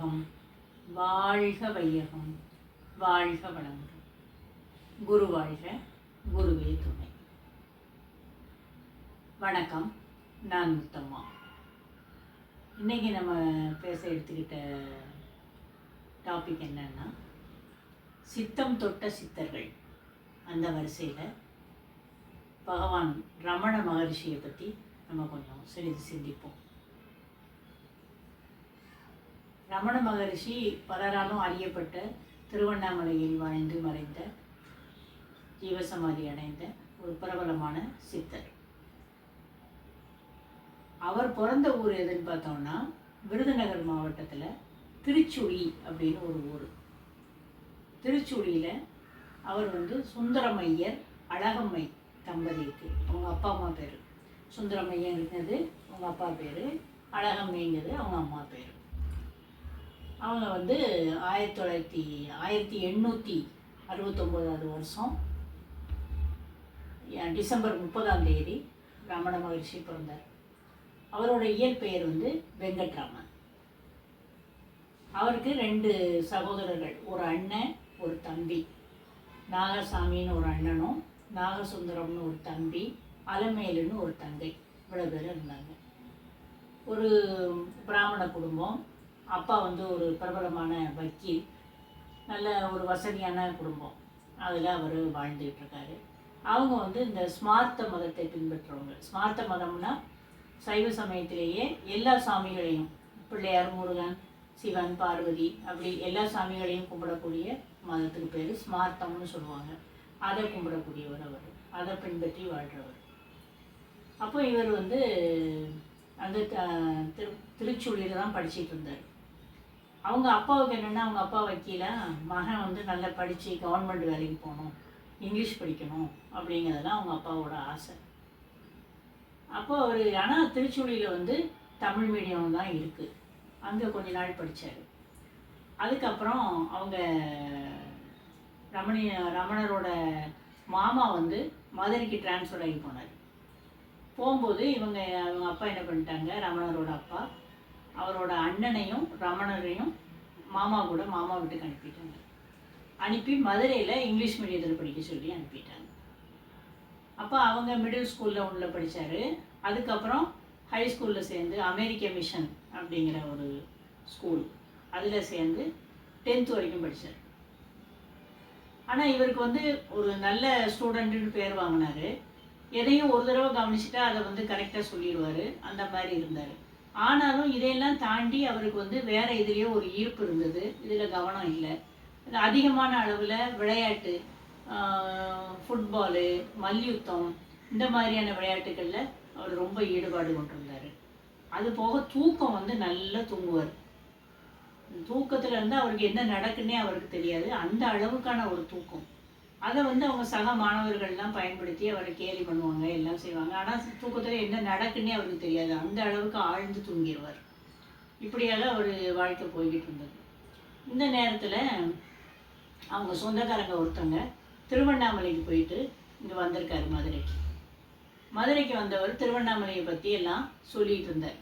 வையகம், வாழ்க வையகம், வாழ்க வளமுடன். குரு வாழ்க, குருவே துணை. வணக்கம், நான் முத்தம்மா. இன்றைக்கி நம்ம பேச எடுத்துக்கிட்ட டாபிக் என்னன்னா, சித்தம் தொட்ட சித்தர்கள். அந்த வரிசையில் பகவான் ரமண மகரிஷியை பற்றி நம்ம கொஞ்சம் சிறிது சிந்திப்போம். ரமண மகரிஷி பலராலும் அறியப்பட்ட, திருவண்ணாமலையில் வாழ்ந்து மறைந்த, ஜீவசமாதி அடைந்த ஒரு பிரபலமான சித்தர். அவர் பிறந்த ஊர் எதுன்னு பார்த்தோம்னா, விருதுநகர் மாவட்டத்தில் திருச்சுழி அப்படின்னு ஒரு ஊர். திருச்சுழியில் அவர் சுந்தரமையர் அழகம்மை தம்பதிக்கு, அவங்க அப்பா அம்மா பேர். சுந்தரமையங்கிறது அவங்க அப்பா பேர், அழகம்மைங்கிறது அவங்க அம்மா பேர். அவங்க 1869 வருஷம் டிசம்பர் 30 ரமண மகரிஷி பிறந்தார். அவரோட இயற்பெயர் வெங்கட்ராமன். அவருக்கு 2 சகோதரர்கள், ஒரு அண்ணன் ஒரு தம்பி. நாகசாமின்னு ஒரு அண்ணனும், நாகசுந்தரம்னு ஒரு தம்பி, அலமேலுன்னு ஒரு தங்கை. இவ்வளோ பேர் இருந்தாங்க. ஒரு பிராமண குடும்பம். அப்பா ஒரு பிரபலமான வக்கீல். நல்ல ஒரு வசதியான குடும்பம். அதில் அவர் வாழ்ந்துகிட்டு இருக்காரு. அவங்க இந்த ஸ்மார்த்த மதத்தை பின்பற்றுறவங்க. ஸ்மார்த்த மதம்னா சைவ சமயத்திலேயே எல்லா சாமிகளையும், பிள்ளையார், முருகன், சிவன், பார்வதி, அப்படி எல்லா சாமிகளையும் கும்பிடக்கூடிய மதத்துக்கு பேர் ஸ்மார்த்தம்னு சொல்லுவாங்க. அதை கும்பிடக்கூடியவர் அவர். அதை பின்பற்றி வாழ்கிறவர். அப்போ இவர் அந்த திருச்சூழியில் தான் படிச்சுட்டு இருந்தார். அவங்க அப்பாவுக்கு என்னென்னா, அவங்க அப்பா வக்கீல, மகன் நல்லா படித்து கவர்மெண்ட் வேலைக்கு போகணும், இங்கிலீஷ் படிக்கணும் அப்படிங்கிறதுலாம் அவங்க அப்பாவோட ஆசை. அப்போ அவர், ஆனால் திருச்சூழியில் தமிழ் மீடியம் தான் இருக்குது. அங்கே கொஞ்ச நாள் படித்தார். அதுக்கப்புறம் அவங்க ரமணரோட மாமா மதுரைக்கு டிரான்ஸ்ஃபர் ஆகி போனார். போகும்போது அவங்க அப்பா என்ன பண்ணிட்டாங்க, ரமணரோட அப்பா அவரோட அண்ணனையும் ரமணரையும் மாமா வீட்டுக்கு அனுப்பிட்டாங்க. அனுப்பி மதுரையில் இங்கிலீஷ் மீடியத்தில் படிக்க சொல்லி அனுப்பிட்டாங்க. அப்போ அவங்க மிடில் ஸ்கூலில் உள்ள படித்தார். அதுக்கப்புறம் ஹை ஸ்கூலில் சேர்ந்து அமெரிக்க மிஷன் அப்படிங்கிற ஒரு ஸ்கூல், அதில் சேர்ந்து 10th வரைக்கும் படித்தார். ஆனால் இவருக்கு ஒரு நல்ல ஸ்டூடெண்ட்டுன்னு பேர் வாங்கினார். எதையும் ஒரு தடவை கவனிச்சுட்டா அதை கரெக்டாக சொல்லிடுவார். அந்த மாதிரி இருந்தார். ஆனாலும் இதையெல்லாம் தாண்டி அவருக்கு வேறு இதுலேயோ ஒரு ஈர்ப்பு இருந்தது. இதில் கவனம் இல்லை. அதிகமான அளவில் விளையாட்டு, ஃபுட்பாலு, மல்யுத்தம், இந்த மாதிரியான விளையாட்டுகளில் அவர் ரொம்ப ஈடுபாடு கொண்டிருந்தார். அது போக தூக்கம் நல்லா தூங்குவார். தூக்கத்தில் அவருக்கு என்ன நடக்குன்னே அவருக்கு தெரியாது. அந்த அளவுக்கான ஒரு தூக்கம். அதை அவங்க சக மாணவர்கள்லாம் பயன்படுத்தி அவரை கேலி பண்ணுவாங்க, எல்லாம் செய்வாங்க. ஆனால் தூக்கத்தில் என்ன நடக்குன்னே அவருக்கு தெரியாது. அந்த அளவுக்கு ஆழ்ந்து தூங்கிடுவார். இப்படியால் அவர் வாழ்க்கை போய்கிட்டு இருந்தது. இந்த நேரத்தில் அவங்க சொந்தக்காரங்க ஒருத்தங்க திருவண்ணாமலைக்கு போயிட்டு இங்கே வந்திருக்காரு. மதுரைக்கு வந்தவர் திருவண்ணாமலையை பற்றி எல்லாம் சொல்லிகிட்டு இருந்தார்.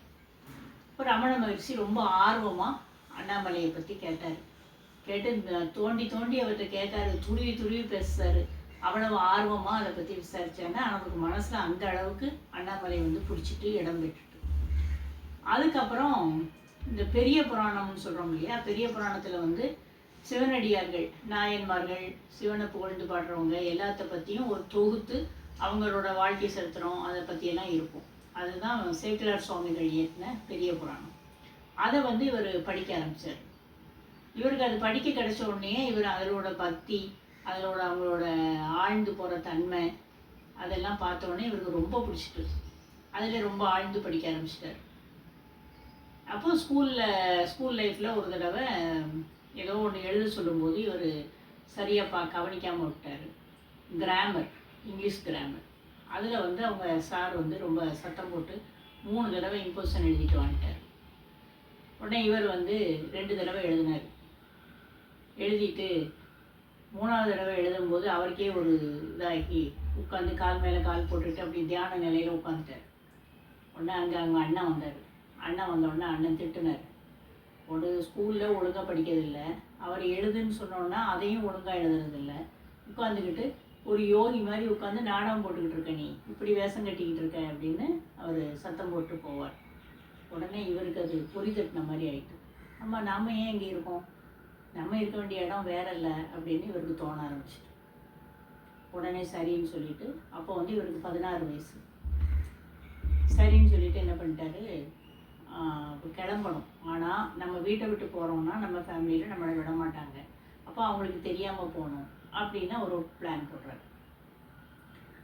இப்போ ரமண மகரிஷி ரொம்ப ஆர்வமாக அண்ணாமலையை பற்றி கேட்டார். கேட்டு தோண்டி அவர்கிட்ட கேட்காரு, துருவி பேசுறாரு. அவ்வளவு ஆர்வமாக அதை பற்றி விசாரிச்சாங்க. அவனுக்கு மனசில் அந்த அளவுக்கு அண்ணாமலை பிடிச்சிட்டு இடம் பெற்றுட்டு. அதுக்கப்புறம் இந்த பெரிய புராணம்னு சொல்கிறோம் இல்லையா, பெரிய புராணத்தில் சிவனடியார்கள், நாயன்மார்கள், சிவனை புகழ்ந்து பாடுறவங்க எல்லாத்த பற்றியும் ஒரு தொகுத்து அவங்களோட வாழ்க்கை சரித்திரம் அதை பற்றியெல்லாம் இருக்கும். அதுதான் சேக்கிழார் சுவாமிகள் இயற்றின பெரிய புராணம். அதை இவர் படிக்க ஆரம்பித்தார். இவருக்கு அது படிக்க கிடைச்ச உடனே இவர் அதோட பக்தி, அதோட அவங்களோட ஆழ்ந்து போகிற தன்மை, அதெல்லாம் பார்த்த உடனே இவருக்கு ரொம்ப பிடிச்சிட்டு அதில் ரொம்ப ஆழ்ந்து படிக்க ஆரம்பிச்சிட்டார். அப்போ ஸ்கூல் லைஃப்பில் ஒரு தடவை ஏதோ ஒன்று எழுத சொல்லும்போது இவர் சரியாக கவனிக்காமல் விட்டார். Grammar, English grammar. அதில் அவங்க சார் ரொம்ப சத்தம் போட்டு 3 தடவை இம்போசிஷன் எழுதிட்டு வந்துட்டார். உடனே இவர் 2 தடவை எழுதினார். எழுதிட்டு 3வது தடவை எழுதும்போது அவருக்கே ஒரு இதாகி உட்காந்து கால் மேலே கால் போட்டுட்டு அப்படி தியான நிலையில் உட்காந்துட்டார். உடனே அவங்க அண்ணன் வந்தார். அண்ணன் வந்த உடனே அண்ணன் திட்டுனார். ஒரு ஸ்கூலில் ஒழுங்காக படிக்கிறதில்ல, அவர் எழுதுன்னு சொன்னோன்னா அதையும் ஒழுங்காக எழுதுறதில்ல. உட்காந்துக்கிட்டு ஒரு யோகி மாதிரி உட்காந்து நாடகம் போட்டுக்கிட்டு இருக்க, நீ இப்படி வேஷம் கட்டிக்கிட்டு இருக்க அப்படின்னு அவர் சத்தம் போட்டு போவார். உடனே இவருக்கு அது பொறி தட்டின மாதிரி ஆகிட்டு, அம்மா நாம் ஏன் இங்கே இருக்கோம், நம்ம இருக்க வேண்டிய இடம் வேற இல்லை அப்படின்னு இவருக்கு தோண ஆரம்பிச்சிட்டு, உடனே சரின்னு சொல்லிட்டு, அப்போ வந்து இவருக்கு 16 வயசு. சரின்னு சொல்லிட்டு என்ன பண்ணிட்டாரு, இப்போ கிளம்பணும். ஆனால் நம்ம வீட்டை விட்டு போகிறோம்னா நம்ம ஃபேமிலியில் நம்மளை விட மாட்டாங்க, அப்போ அவங்களுக்கு தெரியாமல் போகணும் அப்படின்னு ஒரு பிளான் போடுறாரு.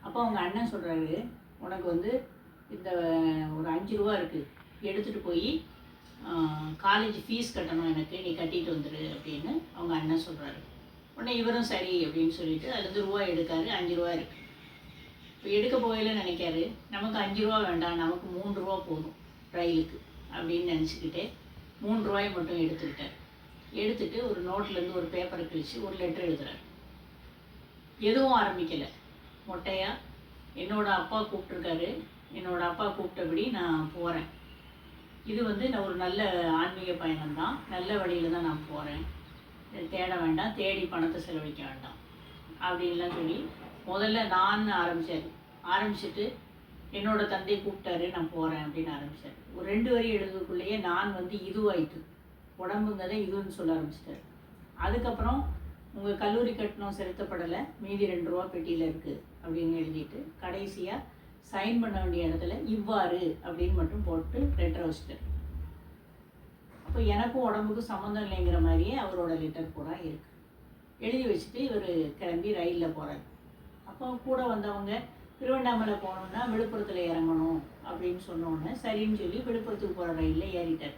அப்போ அவங்க அண்ணன் சொல்கிறாரு, உனக்கு வந்து இந்த ஒரு 5 ரூபா இருக்குது, எடுத்துகிட்டு போய் காலேஜ் ஃபீஸ் கட்டணும் எனக்கு, நீ கட்டிட்டு வந்துடு அப்படின்னு அவங்க அண்ணன் சொல்கிறாரு. உடனே இவரும் சரி அப்படின்னு சொல்லிட்டு அதுலேருந்து ரூபா எடுக்காரு. 5 ரூபா இருக்குது. இப்போ எடுக்க போகையில் நினைக்காரு, நமக்கு 5 ரூபா வேண்டாம், நமக்கு 3 ரூபா போதும் ரயிலுக்கு அப்படின்னு நினச்சிக்கிட்டே 3 ரூபாயை மட்டும் எடுத்துக்கிட்டார். எடுத்துகிட்டு ஒரு நோட்லேருந்து ஒரு பேப்பரை கிழிச்சு ஒரு லெட்டர் எழுதுறாரு. எதுவும் ஆரம்பிக்கலை, மொட்டையாக என்னோடய அப்பா கூப்பிட்ருக்காரு, என்னோடய அப்பா கூப்பிட்டபடி நான் போகிறேன், இது வந்து நான் ஒரு நல்ல ஆன்மீக பயணம்தான், நல்ல வழியில் தான் நான் போகிறேன், தேட வேண்டாம், தேடி பணத்தை செலவழிக்க வேண்டாம் அப்படின்லாம் சொல்லி முதல்ல நான் ஆரம்பிச்சிட்டு என்னோடய தந்தை கூப்பிட்டாரு நான் போகிறேன் அப்படின்னு ஆரம்பித்தார். ஒரு 2 வரி எழுதுக்குள்ளேயே நான் வந்து இதுவாயிட்டு, உடம்புங்கதை இதுன்னு சொல்ல ஆரம்பிச்சிட்டார். அதுக்கப்புறம் உங்கள் கல்லூரி கட்டணம் செலுத்தப்படலை, மீதி 2 ரூபா பெட்டியில் இருக்குது அப்படின்னு எழுதிட்டு கடைசியாக சைன் பண்ண வேண்டிய இடத்துல இவ்வாறு அப்படின்னு மட்டும் போட்டு லெட்டரை வச்சுட்டார். அப்போ எனக்கும் உடம்புக்கும் சம்மந்தம் இல்லைங்கிற மாதிரியே அவரோட லெட்டர் பூரா இருக்குது. எழுதி வச்சுட்டு இவர் கிளம்பி ரயிலில் போகிறார். அப்போ கூட வந்தவங்க திருவண்ணாமலை போகணுன்னா விழுப்புரத்தில் இறங்கணும் அப்படின்னு சொன்னோன்னே சரின்னு சொல்லி விழுப்புரத்துக்கு போகிற ரயிலில் ஏறிட்டார்.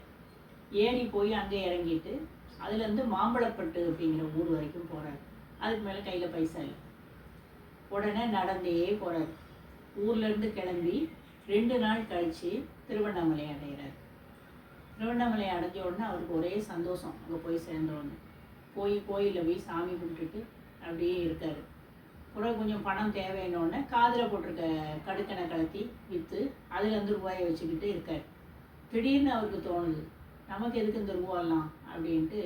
ஏறி போய் அங்கே இறங்கிட்டு அதுலேருந்து மாம்பழப்பட்டு அப்படிங்கிற ஊர் வரைக்கும் போகிறார். அதுக்கு மேலே கையில் பைசா இல்லை. உடனே நடந்தே போகிறார். ஊர்லேருந்து கிளம்பி 2 நாள் கழித்து திருவண்ணாமலை அடைகிறார். திருவண்ணாமலை அடைஞ்ச உடனே அவருக்கு ஒரே சந்தோஷம். அங்கே போய் சேர்ந்தோடனே கோயிலில் போய் சாமி கும்பிட்டுட்டு அப்படியே இருக்கார். பிறகு கொஞ்சம் பணம் தேவைன்னொடனே காதில் போட்டிருக்க கடுக்கனை கலத்தி விற்று அதுலேருந்து ரூபாயை வச்சுக்கிட்டு இருக்கார். திடீர்னு அவருக்கு தோணுது, நமக்கு எதுக்கு இந்த ரூபாலாம் அப்படின்ட்டு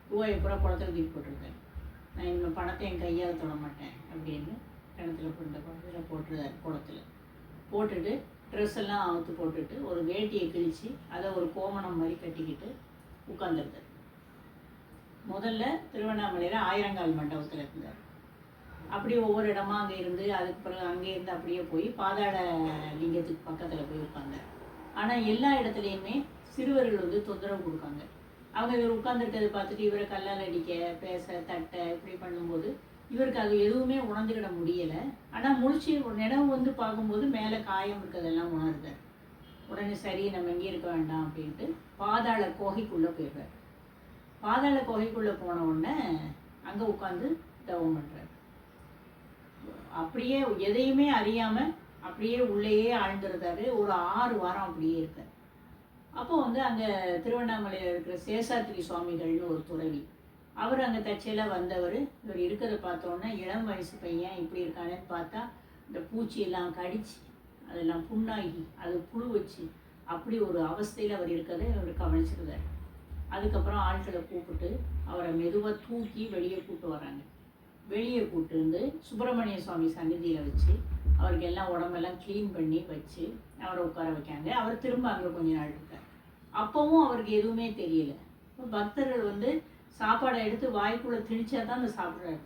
ரூபாயை பூரா குளத்தில் தூக்கி போட்டிருக்காரு. நான் இந்த பணத்தை என் கையால் தொட மாட்டேன் அப்படின்னு கிணத்துல குளத்தில் போட்டுருக்காரு. குளத்தில் போட்டுட்டு ட்ரெஸ் எல்லாம் அவுத்து போட்டுட்டு ஒரு வேட்டியை கிழித்து அதை ஒரு கோமணம் மாதிரி கட்டிக்கிட்டு உட்காந்துருந்தார். முதல்ல திருவண்ணாமலையில் ஆயிரங்கால் மண்டபத்தில் இருந்தார். அப்படி ஒவ்வொரு இடமா அங்கே இருந்து அதுக்கு பிறகு அங்கே இருந்து அப்படியே போய் பாதாள லிங்கத்துக்கு பக்கத்தில் போய் உட்காந்தார். ஆனால் எல்லா இடத்துலையுமே சிறுவர்கள் வந்து தொந்தரவு கொடுக்காங்க. அவங்க இவர் உட்காந்துருக்கிறத பார்த்துட்டு இவரை கல்லால் அடிக்க, பேச, தட்ட இப்படி பண்ணும்போது இவருக்கு அது எதுவுமே உணர்ந்துக்கிட முடியலை. ஆனால் முழிச்சு ஒரு நினைவு வந்து பார்க்கும்போது மேலே காயம் இருக்கிறதெல்லாம் உணர்ந்தார். உடனே சரி நம்ம இங்கே இருக்க வேண்டாம் அப்படின்ட்டு பாதாள குகைக்குள்ளே போயிடுறார். பாதாள குகைக்குள்ளே போன உடனே அங்கே உட்காந்து தவம் பண்ணுறார். அப்படியே எதையுமே அறியாமல் அப்படியே உள்ளேயே ஆழ்ந்துருந்தாரு. ஒரு 6 வாரம் அப்படியே இருக்கார். அப்போ வந்து அங்கே திருவண்ணாமலையில் இருக்கிற சேஷாத்திரி சுவாமிகள்னு ஒரு துறவி, அவர் அங்கே தச்சையில் வந்தவர். இவர் இருக்கிறத பார்த்தோன்னா இளம் வயசு பையன் இப்படி இருக்கானேன்னு பார்த்தா இந்த பூச்சியெல்லாம் கடிச்சு அதெல்லாம் புண்ணாகி அது புழு வச்சு அப்படி ஒரு அவஸ்தையில் அவர் இருக்கிறத இவர் கவனிச்சிருந்தார். அதுக்கப்புறம் ஆட்களை கூப்பிட்டு அவரை மெதுவாக தூக்கி வெளியே கூப்பிட்டு வராங்க. வெளியே கூப்பிட்டு வந்து சுப்பிரமணிய சுவாமி சந்நிதியில் வச்சு அவருக்கு எல்லாம் உடம்பெல்லாம் க்ளீன் பண்ணி வச்சு அவரை உட்கார வைக்காங்க. அவர் திரும்ப அங்கே கொஞ்ச நாள் இருக்கார். அப்போவும் அவருக்கு எதுவுமே தெரியல. பக்தர்கள் வந்து சாப்பாடை எடுத்து வாய்க்குள்ளே திணிச்சா தான் அந்த சாப்பிட்றாரு.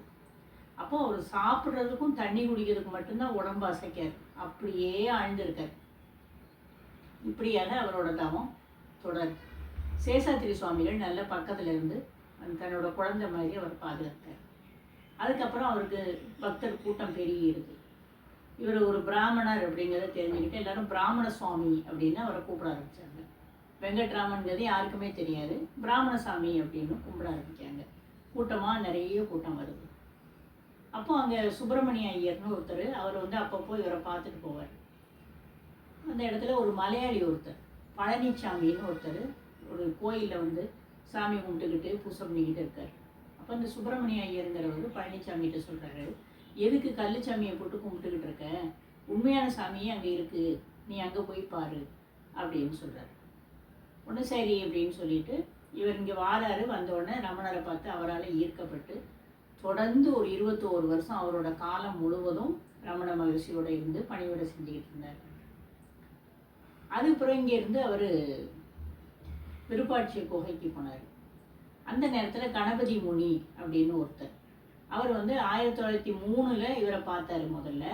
அப்போ அவர் சாப்பிட்றதுக்கும் தண்ணி குடிக்கிறதுக்கு மட்டும்தான் உடம்பு அசைக்காரு. அப்படியே ஆழ்ந்திருக்கார். இப்படியாக அவரோட தவம் தொடர். சேஷாத்திரி சுவாமிகள் நல்ல பக்கத்தில் இருந்து தன்னோட குழந்தை மாதிரி அவர் பாதுகாத்தார். அதுக்கப்புறம் அவருக்கு பக்தர் கூட்டம் பெருகிடுது. இவர் ஒரு பிராமணர் அப்படிங்கிறத தெரிஞ்சுக்கிட்டு எல்லாரும் பிராமண சுவாமி அப்படின்னு அவரை கூப்பிட ஆரம்பித்தாங்க. வெங்கட்ராமன்கிறது யாருக்குமே தெரியாது, பிராமண சாமி அப்படின்னு கும்பிட ஆரம்பிக்காங்க. கூட்டமாக நிறைய கூட்டம் வருது. அப்போ அங்கே சுப்பிரமணிய ஐயர்னு ஒருத்தர், அவர் வந்து அப்பப்போ இவரை பார்த்துட்டு போவார். அந்த இடத்துல ஒரு மலையாளி ஒருத்தர் பழனிசாமின்னு ஒருத்தர் ஒரு கோயிலில் வந்து சாமி கும்பிட்டுக்கிட்டு பூசை பண்ணிக்கிட்டு இருக்கார். அப்போ இந்த சுப்பிரமணிய ஐயருங்கிறவர் பழனிசாமிகிட்ட சொல்கிறாரு, எதுக்கு கல்லுச்சாமியை போட்டு கும்பிட்டுக்கிட்டு இருக்க, உண்மையான சாமியே அங்கே இருக்குது, நீ அங்கே போய் பாரு அப்படின்னு சொல்கிறார். ஒன்று சரி அப்படின்னு சொல்லிட்டு இவர் இங்கே வாராரு, வந்தோடனே ரமணரை பார்த்து அவரால் ஈர்க்கப்பட்டு தொடர்ந்து ஒரு 21 வருஷம் அவரோட காலம் முழுவதும் ரமண மகரிஷியோட இருந்து பணிவிடை செஞ்சுக்கிட்டு இருந்தார். அதுக்கப்புறம் இங்கேருந்து அவர் விருப்பாட்சி குகைக்கு போனார். அந்த நேரத்தில் கணபதி முனி அப்படின்னு ஒருத்தர், அவர் 1903 இவரை பார்த்தாரு. முதல்ல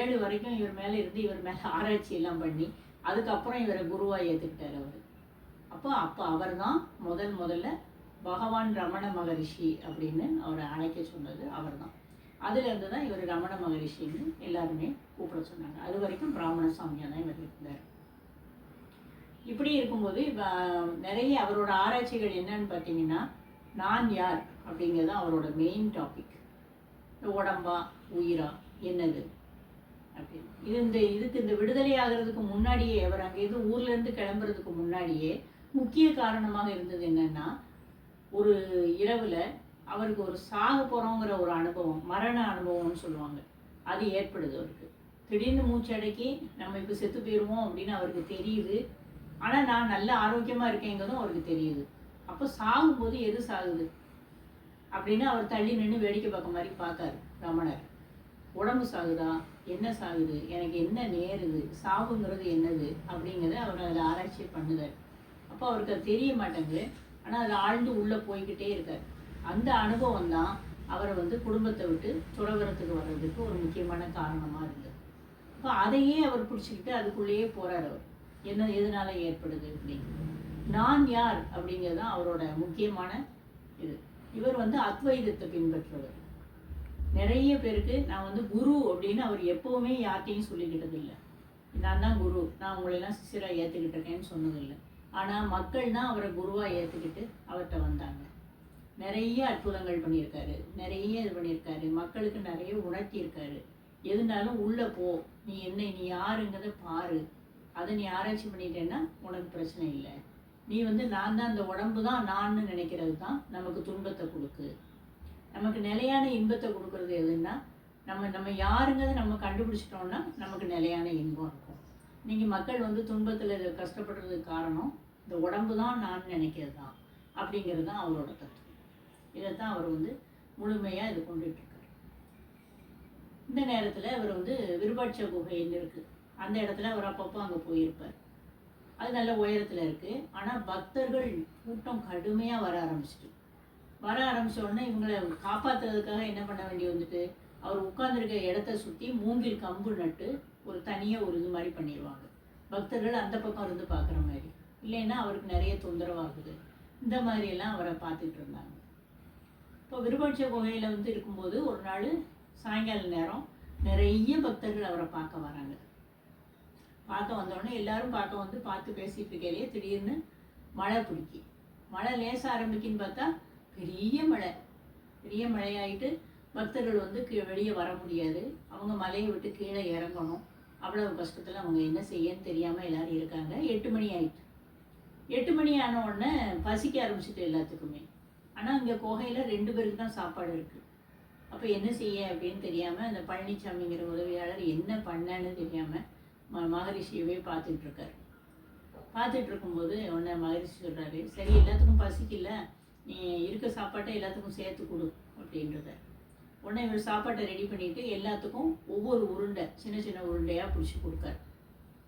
7 வரைக்கும் இவர் மேலே இருந்து இவர் மேலே ஆராய்ச்சி எல்லாம் பண்ணி அதுக்கப்புறம் இவரை குருவாக ஏற்றுக்கிட்டார் அவர். அப்போ அவர் தான் முதல்ல பகவான் ரமண மகரிஷி அப்படின்னு அவரை அழைக்க சொன்னது அவர் தான். அதுலேருந்து தான் இவர் ரமண மகரிஷின்னு எல்லாருமே கூப்பிட சொன்னாங்க. அது வரைக்கும் பிராமண சாமியாக தான் இவர் இருந்தார். இப்படி இருக்கும்போது நிறைய அவரோட ஆராய்ச்சிகள் என்னன்னு பார்த்தீங்கன்னா, நான் யார் அப்படிங்கிறது அவரோட மெயின் டாபிக். உடம்பா உயிரா என்னது அப்படின்னு இந்த விடுதலை ஆகிறதுக்கு முன்னாடியே, அவர் அங்கேருந்து ஊர்லேருந்து கிளம்புறதுக்கு முன்னாடியே முக்கிய காரணமாக இருந்தது என்னன்னா, ஒரு இரவில் அவருக்கு ஒரு சாக போகிறோங்கிற ஒரு அனுபவம், மரண அனுபவம்னு சொல்லுவாங்க, அது ஏற்படுது அவருக்கு. திடீர்னு மூச்சடக்கி நம்ம இப்போ செத்து போயிடுவோம் அப்படின்னு அவருக்கு தெரியுது. ஆனால் நான் நல்ல ஆரோக்கியமாக இருக்கேங்கிறதும் அவருக்கு தெரியுது. அப்போ சாகும்போது எது சாகுது அப்படின்னு அவர் தள்ளி நின்று வேடிக்கை பார்க்க மாதிரி பார்க்காரு ரமணர். உடம்பு சாகுதா, என்ன சாகுது, எனக்கு என்ன நேருது, சாவுங்கிறது என்னது அப்படிங்கிறத அவர் அதில் ஆராய்ச்சி பண்ணுதார். அப்போ அவருக்கு அது தெரிய மாட்டேங்குது, ஆனால் அதில் ஆழ்ந்து உள்ளே போய்கிட்டே இருக்கார். அந்த அனுபவம் தான் அவரை குடும்பத்தை விட்டு துறவரத்துக்கு வர்றதுக்கு ஒரு முக்கியமான காரணமாக இருந்தது. அப்போ அதையே அவர் பிடிச்சிக்கிட்டு அதுக்குள்ளேயே போகிறார். அவர் என்ன எதனால ஏற்படுது அப்படிங்கிறது. நான் யார் அப்படிங்கிறது தான் அவரோட முக்கியமான இது. இவர் அத்வைதத்தை பின்பற்றுவர். நிறைய பேருக்கு நான் குரு அப்படின்னு அவர் எப்போவுமே யார்ட்டையும் சொல்லிக்கிட்டது இல்லை. நான் தான் குரு, நான் உங்களெல்லாம் சிசிராக ஏற்றுக்கிட்டு இருக்கேன்னு சொன்னதில்லை. ஆனால் மக்கள் தான் அவரை குருவாக ஏற்றுக்கிட்டு அவர்கிட்ட வந்தாங்க. நிறைய அற்புதங்கள் பண்ணியிருக்காரு, நிறைய இது பண்ணியிருக்காரு, மக்களுக்கு நிறைய உணர்த்தியிருக்காரு. எதுனாலும் உள்ளே போ, நீ யாருங்கிறத பாரு, அதை நீ ஆராய்ச்சி பண்ணிட்டேன்னா உனக்கு பிரச்சனை இல்லை. நீ நான் தான், அந்த உடம்பு தான் நான்னு நினைக்கிறது தான் நமக்கு துன்பத்தை கொடுக்கு. நமக்கு நிலையான இன்பத்தை கொடுக்கறது எதுன்னா, நம்ம யாருங்கிறத நம்ம கண்டுபிடிச்சிட்டோம்னா நமக்கு நிலையான இன்பம் இருக்கும். நீங்கள் மக்கள் துன்பத்தில் கஷ்டப்படுறதுக்கு காரணம் இந்த உடம்பு தான் நான் நினைக்கிறது தான் அப்படிங்கிறது தான் அவரோட தத்துவம். இதைத்தான் அவர் முழுமையாக இது கொண்டுட்ருக்கார். இந்த நேரத்தில் அவர் விருபாட்ச குகைன்னு இருக்குது, அந்த இடத்துல அவர் அப்பப்போ அங்கே போயிருப்பார். அது நல்ல உயரத்தில் இருக்குது. ஆனால் பக்தர்கள் கூட்டம் கடுமையாக வர ஆரம்பிச்ச உடனே இவங்களை காப்பாற்றுறதுக்காக என்ன பண்ண வேண்டி அவர் உட்கார்ந்துருக்க இடத்த சுற்றி மூங்கில் கம்பு நட்டு ஒரு தனியாக ஒரு இது மாதிரி பண்ணிடுவாங்க. பக்தர்கள் அந்த பக்கம் இருந்து பார்க்குற மாதிரி, இல்லைன்னா அவருக்கு நிறைய தொந்தரவாகுது. இந்த மாதிரியெல்லாம் அவரை பார்த்துட்டு இருந்தாங்க. இப்போ விருபாட்ச குகையில் இருக்கும்போது ஒரு நாள் சாயங்கால நேரம் நிறைய பக்தர்கள் அவரை பார்க்க வராங்க. பார்க்க வந்தோடனே எல்லாரும் பார்த்து பேசிகிட்டு இருக்கையிலேயே திடீர்னு மழை லேசாக ஆரம்பிக்குன்னு பார்த்தா பெரிய மழையாயிட்டு பக்தர்கள் வெளியே வர முடியாது. அவங்க மலையை விட்டு கீழே இறங்கணும். அவ்வளவு கஷ்டத்தில் அவங்க என்ன செய்யன்னு தெரியாமல் எல்லோரும் இருக்காங்க. 8 மணி ஆயிட்டு. 8 மணி ஆன உடனே பசிக்க ஆரம்பிச்சிட்டு எல்லாத்துக்குமே. ஆனால் இங்கே குகையில் 2 பேருக்கு தான் சாப்பாடு இருக்குது. அப்போ என்ன செய்ய அப்படின்னு தெரியாமல் அந்த பழனிசாமிங்கிற உதவியாளர் என்ன பண்ணன்னு தெரியாமல் மகரிஷியவே பார்த்துட்ருக்காரு. பார்த்துட்டு இருக்கும்போது உடனே மகரிஷி சொல்கிறாரு, சரி எல்லாத்துக்கும் பசிக்கல, நீ இருக்க சாப்பாட்டை எல்லாத்துக்கும் சேர்த்து கொடு அப்படின்றத. உடனே இவர் சாப்பாட்டை ரெடி பண்ணிவிட்டு எல்லாத்துக்கும் ஒவ்வொரு உருண்டை, சின்ன உருண்டையாக பிடிச்சி கொடுக்காரு.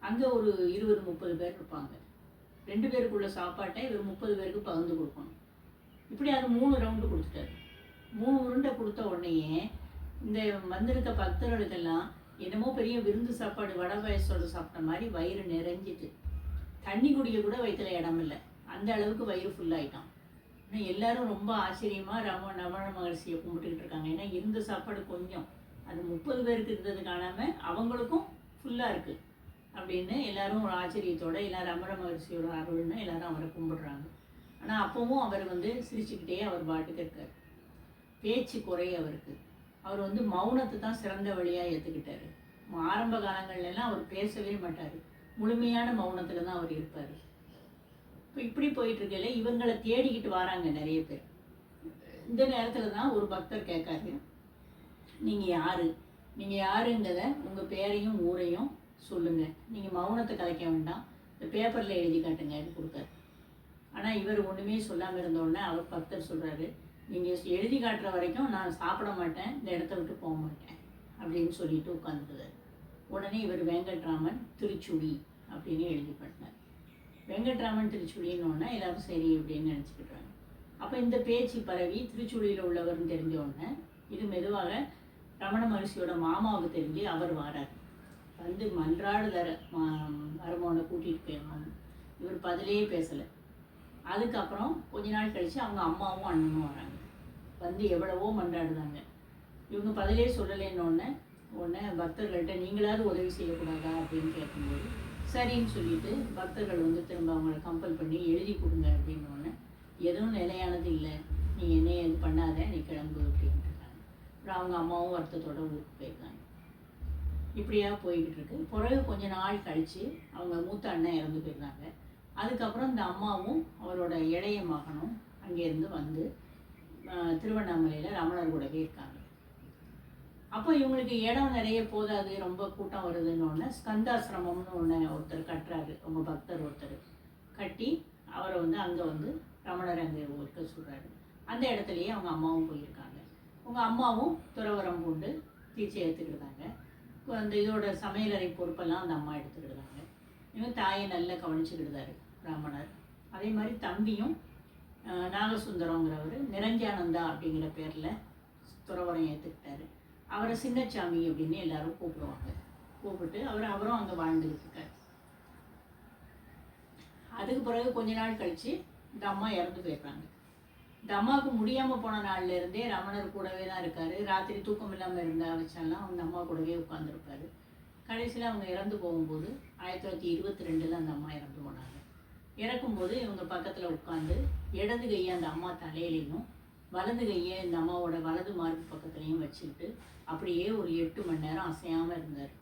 அங்கே ஒரு 20-30 பேர் இருப்பாங்க. 2 பேருக்குள்ள சாப்பாட்டை இவர் 30 பேருக்கு பகிர்ந்து கொடுக்கணும். இப்படி அது 3 ரவுண்டு கொடுத்துட்டாரு. 3 உருண்டை கொடுத்த உடனேயே இந்த வந்திருக்க பக்தர்களுக்கெல்லாம் என்னமோ பெரிய விருந்து சாப்பாடு வடை பாயசோடு சாப்பிட்ட மாதிரி வயிறு நிறைஞ்சிட்டு, தண்ணி குடிக்க கூட வயிற்றுல இடம் இல்லை, அந்த அளவுக்கு வயிறு ஃபுல்லாகிட்டான். ஆனால் எல்லாரும் ரொம்ப ஆச்சரியமாக ரமண மகரிஷியை கும்பிட்டுக்கிட்டு இருக்காங்க. ஏன்னா இருந்த சாப்பாடு கொஞ்சம், அது 30 பேருக்கு இருந்தது காணாமல் அவங்களுக்கும் ஃபுல்லாக இருக்குது அப்படின்னு எல்லாரும் ஒரு ஆச்சரியத்தோடு எல்லாம் ரமண மகரிஷியோட அருள்னு எல்லாரும் அவரை கும்பிடுறாங்க. ஆனால் அப்போவும் அவர் சிரிச்சுக்கிட்டே அவர் பாட்டுக்கு இருக்கார். பேச்சு குறைய அவருக்கு. அவர் மௌனத்தை தான் சிறந்த வழியாக ஏற்றுக்கிட்டார். ஆரம்ப காலங்கள்லாம் அவர் பேசவே மாட்டார், முழுமையான மௌனத்தில் தான் அவர் இருப்பார். இப்போ இப்படி போயிட்டுருக்கல இவங்களை தேடிக்கிட்டு வராங்க நிறைய பேர். இந்த நேரத்தில் தான் ஒரு பக்தர் கேட்காரு, நீங்கள் யாருங்கிறத உங்கள் பேரையும் ஊரையும் சொல்லுங்கள், நீங்கள் மௌனத்தை கலைக்க வேண்டாம், இந்த பேப்பரில் எழுதி காட்டுங்கன்னு கொடுக்காரு. ஆனால் இவர் ஒன்றுமே சொல்லாமல் இருந்தோடனே அவர் பக்தர் சொல்கிறாரு, நீங்கள் எழுதி காட்டுற வரைக்கும் நான் சாப்பிட மாட்டேன், இந்த இடத்த விட்டு போக மாட்டேன் அப்படின்னு சொல்லிட்டு உட்காந்துருந்தார். உடனே இவர் வெங்கட்ராமன் திருச்சுழி அப்படின்னு எழுதி பண்ணார். வெங்கட்ராமன் திருச்சுழின்னொன்னே எல்லாரும் சரி அப்படின்னு நினச்சிக்கிட்டாங்க. அப்போ இந்த பேச்சு பரவி திருச்சுழியில் உள்ளவர்னு தெரிஞ்ச உடனே இது மெதுவாக ரமண மகர்ஷியோட மாமாவுக்கு தெரிஞ்சு அவர் வாரார். வந்து மன்றாடுதார மருமகனை கூட்டிகிட்டு போயிருந்தோம். இவர் பதிலே பேசலை. அதுக்கப்புறம் கொஞ்ச நாள் கழித்து அவங்க அம்மாவும் அண்ணனும் வராங்க. வந்து எவ்வளவோ மன்றாடுதாங்க. இவங்க பதிலே சொல்லலைன்னொன்னே பக்தர்கள்ட்ட நீங்களாவது உதவி செய்யக்கூடாதா அப்படின்னு கேட்கும்போது சரின்னு சொல்லிட்டு பக்தர்கள் வந்து திரும்ப அவங்கள கம்பல் பண்ணி எழுதி கொடுங்க அப்படின்னோடனே எதுவும் நிலையானது இல்லை, நீ என்ன இது பண்ணாத, நீ கிளம்பு அப்படின்ட்டு இருக்காங்க. அப்புறம் அவங்க அம்மாவும் வருத்தத்தோட ஊருக்கு போயிருக்காங்க. இப்படியா போய்கிட்டு இருக்கு. பிறகு கொஞ்ச நாள் கழித்து அவங்க மூத்த அண்ணன் இறந்து போயிருந்தாங்க. அதுக்கப்புறம் இந்த அம்மாவும் அவரோட இளைய மகனும் அங்கேருந்து வந்து திருவண்ணாமலையில் ரமணர் கூடவே இருக்காங்க. அப்போ இவங்களுக்கு இடம் நிறைய போதாது, ரொம்ப கூட்டம் வருதுன்னு ஸ்கந்தாசிரமம்னு ஒருத்தர் கட்டுறாரு. அவங்க பக்தர் ஒருத்தர் கட்டி அவரை வந்து அங்கே வந்து ரமணர் அங்கே இருக்க சொல்கிறாரு. அந்த இடத்துலையே அவங்க அம்மாவும் போயிருக்காங்க. அவங்க அம்மாவும் துறவரம் கொண்டு தீட்சை எடுத்துக்கிட்டாங்க. அந்த இதோட சமையலறை பொறுப்பெல்லாம் அந்த அம்மா எடுத்துக்கிட்டாங்க. இவங்க தாயை நல்லா கவனிச்சுக்கிட்டாரு ரமணர். அதே மாதிரி தம்பியும் நாகசுந்தரங்கிறவர் நிரஞ்சானந்தா அப்படிங்கிற பேரில் துறவரம் ஏற்றுக்கிட்டாரு. அவரை சின்னச்சாமி அப்படின்னு எல்லாரும் கூப்பிடுவாங்க. கூப்பிட்டு அவரும் அங்கே வாழ்ந்துக்கிட்டு இருக்காரு. அதுக்கு பிறகு கொஞ்ச நாள் கழித்து இந்த அம்மா இறந்து போயிடுறாங்க. இந்த அம்மாவுக்கு முடியாமல் போன நாள்லேருந்தே ரமணர் கூடவே தான் இருக்கார். ராத்திரி தூக்கம் இல்லாமல் இருந்தா வச்சாலாம் அந்த அம்மா கூடவே உட்காந்துருப்பார். கடைசியில் அவங்க இறந்து போகும்போது 1922 அந்த அம்மா இறந்து போனாங்க. இறக்கும்போது இவங்க பக்கத்தில் உட்காந்து இடது கையை அந்த அம்மா தலையிலையும் வலது கையை இந்த அம்மாவோட வலது மார்பு பக்கத்துலையும் வச்சுக்கிட்டு அப்படியே ஒரு 8 மணி நேரம் அசையாமல் இருந்தார்.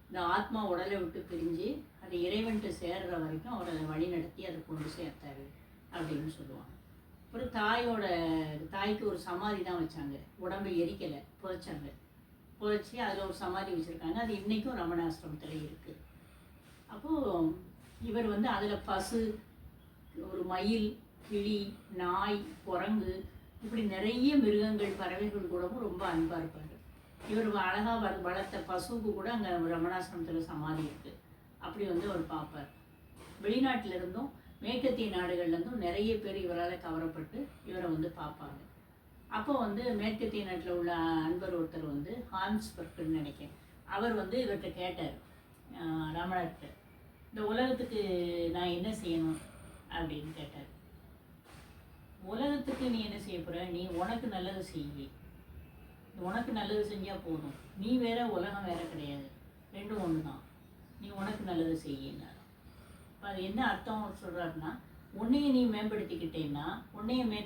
இந்த ஆத்மா உடலை விட்டு பிரிஞ்சு அது இறைவன்ட்டு சேர்ற வரைக்கும் அவர் அதை வழி நடத்தி அதை கொண்டு சேர்த்தாரு அப்படின்னு சொல்லுவாங்க. அப்புறம் தாய்க்கு ஒரு சமாதி தான் வச்சாங்க. உடம்பை எரிக்கலை, புதைச்சாங்க. புதைச்சி அதில் ஒரு சமாதி வச்சுருக்காங்க. அது இன்றைக்கும் ரமணாசிரமத்தில் இருக்குது. அப்போது இவர் வந்து அதில் பசு, ஒரு மயில், கிளி, நாய், குரங்கு இப்படி நிறைய மிருகங்கள் பறவைகள் கூடவும் ரொம்ப அன்பாக இருப்பார். இவர் அழகாக வளர்த்த பசுவுக்கு கூட அங்கே ரமணாசிரமத்தில் சமாதி இருக்குது. அப்படி வந்து அவர் பார்ப்பார். வெளிநாட்டிலிருந்தும் மேற்கத்திய நாடுகள்லேருந்தும் நிறைய பேர் இவரால் கவரப்பட்டு இவரை வந்து பார்ப்பாங்க. அப்போ வந்து மேற்கத்திய நாட்டில் உள்ள அன்பர் ஒருத்தர் வந்து ஹான்ஸ்பர்க்குன்னு நினைக்கிறேன், அவர் வந்து இவர்கிட்ட கேட்டார் ரமணர்கிட்ட, இந்த உலகத்துக்கு நான் என்ன செய்யணும் அப்படின்னு கேட்டார். உலகத்துக்கு நீ என்ன செய்ய போகிற, நீ உனக்கு நல்லது செய்ய, உனக்கு நல்லது செஞ்சால் போதும், நீ வேற உலகம் வேற கிடையாது, ரெண்டும் ஒன்று தான், நீ உனக்கு நல்லது செய்யினார். இப்போ அது என்ன அர்த்தம் சொல்கிறாருன்னா, உன்னையை நீ மேம்படுத்திக்கிட்டேன்னா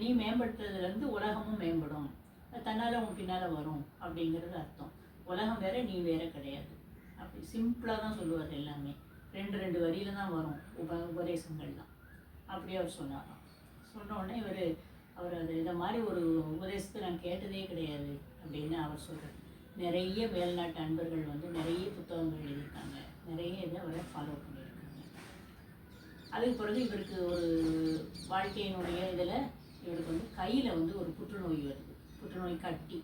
நீ மேம்படுத்துறதுலேருந்து உலகமும் மேம்படும், தன்னால் உன் பின்னால் வரும் அப்படிங்கிறது அர்த்தம். உலகம் வேற நீ வேற கிடையாது. அப்படி சிம்பிளாக தான் சொல்லுவார். எல்லாமே 2 வரியில் தான் வரும் உபதேசங்கள்லாம். அப்படியே அவர் சொன்னாராம். சொன்ன உடனே அவர் அது இதை மாதிரி ஒரு உபதேசத்தை நான் கேட்டதே கிடையாது அப்படின்னு அவர் சொல்கிறார். நிறைய மேல்நாட்டு அன்பர்கள் வந்து நிறைய புத்தகங்கள் எழுதியிருக்காங்க, நிறைய இதை அவரை ஃபாலோ பண்ணியிருக்காங்க. அதுக்கு பிறகு இவருக்கு ஒரு வாழ்க்கையினுடைய இதில் இவருக்கு வந்து கையில் வந்து ஒரு புற்றுநோய் வருது, புற்றுநோய் கட்டி.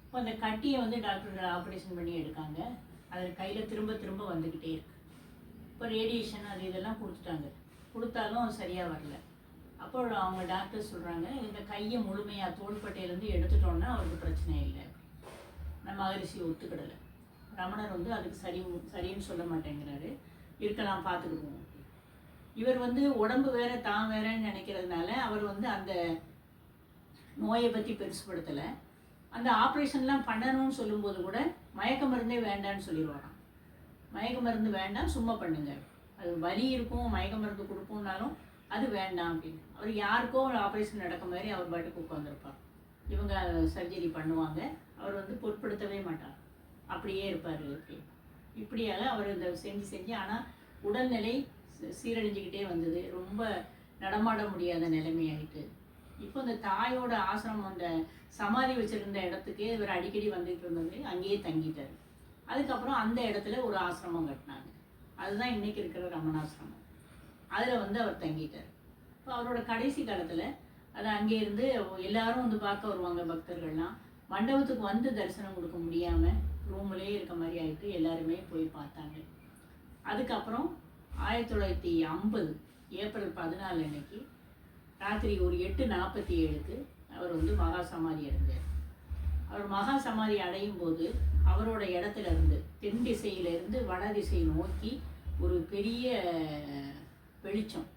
இப்போ அந்த கட்டியை வந்து டாக்டர்கள் ஆப்ரேஷன் பண்ணி எடுக்காங்க. அது கையில் திரும்ப திரும்ப வந்துக்கிட்டே இருக்கு. இப்போ ரேடியேஷன் அது இதெல்லாம் கொடுத்தாலும் அது சரியாக வரல. அப்போ அவங்க டாக்டர் சொல்கிறாங்க, இந்த கையை முழுமையாக தோள்பட்டையிலேருந்து எடுத்துட்டோன்னா அவருக்கு பிரச்சனை இல்லை. நம்ம மகரிஷி ஒத்துக்கிடலை. ரமணர் வந்து அதுக்கு சரின்னு சொல்ல மாட்டேங்கிறாரு. இருக்கலாம், பார்த்துக்கிடுவோம். இவர் வந்து உடம்பு வேற தான் வேறன்னு நினைக்கிறதுனால அவர் வந்து அந்த நோயை பற்றி பெருசுப்படுத்தலை. அந்த ஆப்ரேஷன்லாம் பண்ணணும்னு சொல்லும்போது கூட மயக்க மருந்தே வேண்டான்னு சொல்லிடுவாராம். மயக்க மருந்து வேண்டாம், சும்மா பண்ணுங்க, அது வலி இருக்கும், மயக்க மருந்து கொடுப்போம்னாலும் அது வேண்டாம் அப்படின்னு. அவர் யாருக்கோ ஒரு ஆப்ரேஷன் நடக்க மாதிரி அவர் பாட்டுக்கு உட்காந்துருப்பார். இவங்க சர்ஜரி பண்ணுவாங்க, அவர் வந்து பொருட்படுத்தவே மாட்டார், அப்படியே இருப்பார். இப்படியாக அவர் இந்த செஞ்சு ஆனால் உடல்நிலை சீரழிஞ்சிக்கிட்டே வந்தது. ரொம்ப நடமாட முடியாத நிலைமையாயிட்டு. இப்போ இந்த தாயோட ஆசிரமம், அந்த சமாதி வச்சுருந்த இடத்துக்கே இவர் அடிக்கடி வந்துட்டு இருந்தது, அங்கேயே தங்கிட்டார். அதுக்கப்புறம் அந்த இடத்துல ஒரு ஆசிரமம் கட்டினாங்க. அதுதான் இன்றைக்கி இருக்கிற ரமணாசிரமம். அதில் வந்து அவர் தங்கிட்டார். இப்போ இப்போ அவரோட கடைசி காலத்தில் அது அங்கே இருந்து எல்லாரும் வந்து பார்க்க வருவாங்க பக்தர்கள்லாம். மண்டபத்துக்கு வந்து தரிசனம் கொடுக்க முடியாமல் ரூம்லேயே இருக்க மாதிரி ஆகிட்டு எல்லாருமே போய் பார்த்தாங்க. அதுக்கப்புறம் 1950 ஏப்ரல் 14 அன்னைக்கு ராத்திரி ஒரு 8:47க்கு அவர் வந்து மகா சமாதி அடைஞ்சார். அவர் மகா சமாதி அடையும் போது அவரோட இடத்துல இருந்து தென் திசையிலிருந்து வட திசை நோக்கி ஒரு பெரிய வெளிச்சம்,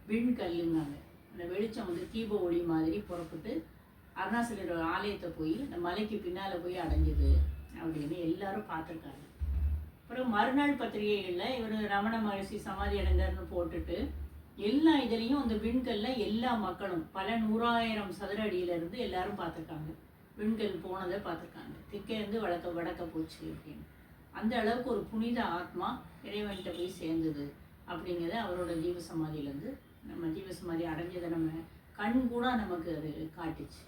விண்கல்லுங்காங்க, அந்த வெளிச்சம் வந்து தீப ஒளி மாதிரி புறப்பட்டு அருணாசலரோட ஆலயத்தை போய் இந்த மலைக்கு பின்னால் போய் அடைஞ்சிது அப்படின்னு எல்லாரும் பார்த்துருக்காங்க. அப்புறம் மறுநாள் பத்திரிகைகளில் இவர் ரமண மகரிஷி சமாதி அடைந்தார்னு போட்டுட்டு எல்லா இதுலேயும் அந்த விண்கல்ல எல்லா மக்களும் பல 100,000 சதுர அடியிலேருந்து எல்லாரும் பார்த்துருக்காங்க. விண்கல் போனதை பார்த்துருக்காங்க. திக்கேருந்து வடக்க போச்சு அப்படின்னு. அந்த அளவுக்கு ஒரு புனித ஆத்மா இறைவன்கிட்ட போய் சேர்ந்தது அப்படிங்கிறத அவரோட ஜீவசமாதியிலேருந்து நம்ம ஜீவசமாதி அடைஞ்சதை நம்ம கண் கூட நமக்கு அது காட்டுச்சு.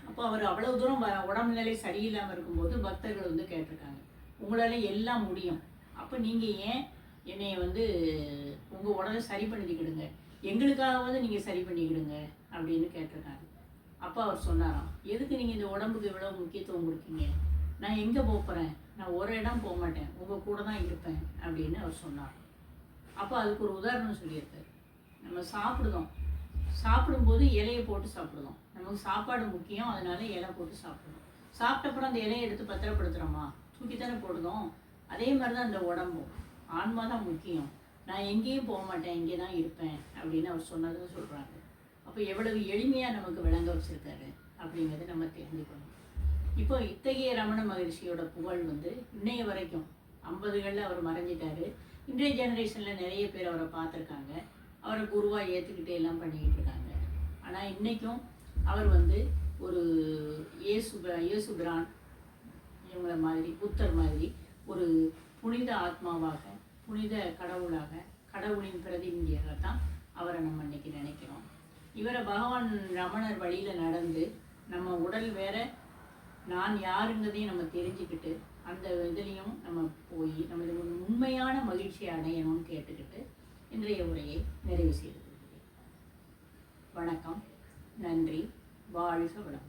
அப்போ அவர் அவ்வளோ தூரம் உடம்புநிலை சரியில்லாமல் இருக்கும்போது பக்தர்கள் வந்து கேட்டிருக்காங்க, உங்களால எல்லாம் முடியும், அப்போ நீங்கள் ஏன் என்னைய வந்து உங்கள் உடலை சரி பண்ணிக்கிடுங்க, எங்களுக்காகவாவது நீங்கள் சரி பண்ணிக்கிடுங்க அப்படின்னு கேட்டிருக்காங்க. அப்போ அவர் சொன்னாராம், எதுக்கு நீங்கள் இந்த உடம்புக்கு இவ்வளோ முக்கியத்துவம் கொடுக்கீங்க, நான் எங்கே போகிறேன், நான் ஒரு இடம் போக மாட்டேன், உங்கள் கூட தான் இருப்பேன் அப்படின்னு அவர் சொன்னார். அப்போ அதுக்கு ஒரு உதாரணம் சொல்லியிருக்காரு. நம்ம சாப்பிடும்போது இலையை போட்டு சாப்பிடுவோம், நமக்கு சாப்பாடு முக்கியம், அதனால இலை போட்டு சாப்பிடுவோம். சாப்பிட்டப்புறம் அந்த இலையை எடுத்து பத்திரப்படுத்துகிறோமா, தூக்கித்தானே போடுதோம். அதே மாதிரி தான் அந்த உடம்பும், ஆன்மா தான் முக்கியம், நான் எங்கேயும் போக மாட்டேன், இங்கே தான் இருப்பேன் அப்படின்னு அவர் சொன்னதை சொல்கிறாங்க. அப்போ எவ்வளவு எளிமையாக நமக்கு விளங்க வச்சுருக்காரு அப்படிங்கிறத நம்ம தெரிஞ்சுக்கணும். இப்போ இத்தகைய ரமண மகரிஷியோட புகழ் வந்து இன்னைய வரைக்கும் 50களில் அவர் மறைஞ்சிட்டாரு. இன்றைய ஜெனரேஷனில் நிறைய பேர் அவரை பார்த்துருக்காங்க, அவரை குருவாக ஏற்றுக்கிட்டு எல்லாம் பண்ணிக்கிட்டு இருக்காங்க. ஆனால் இன்றைக்கும் அவர் வந்து ஒரு இயேசுபிரான் இவங்கள மாதிரி, புத்தர் மாதிரி ஒரு புனித ஆத்மாவாக, புனித கடவுளாக, கடவுளின் பிரதிநிதியாக தான் அவரை நம்ம இன்னைக்கு நினைக்கிறோம். இவரை பகவான் ரமணர் வழியில் நடந்து நம்ம உடல் வேற, நான் யாருங்கிறதையும் நம்ம தெரிஞ்சுக்கிட்டு அந்த இதுலேயும் நம்ம போய் நம்ம உண்மையான மகிழ்ச்சியை அடையணும்னு கேட்டுக்கிட்டு இன்றைய உரையை நிறைவு செய்து கொள்கிறேன். வணக்கம், நன்றி, வாழ்க வளம்.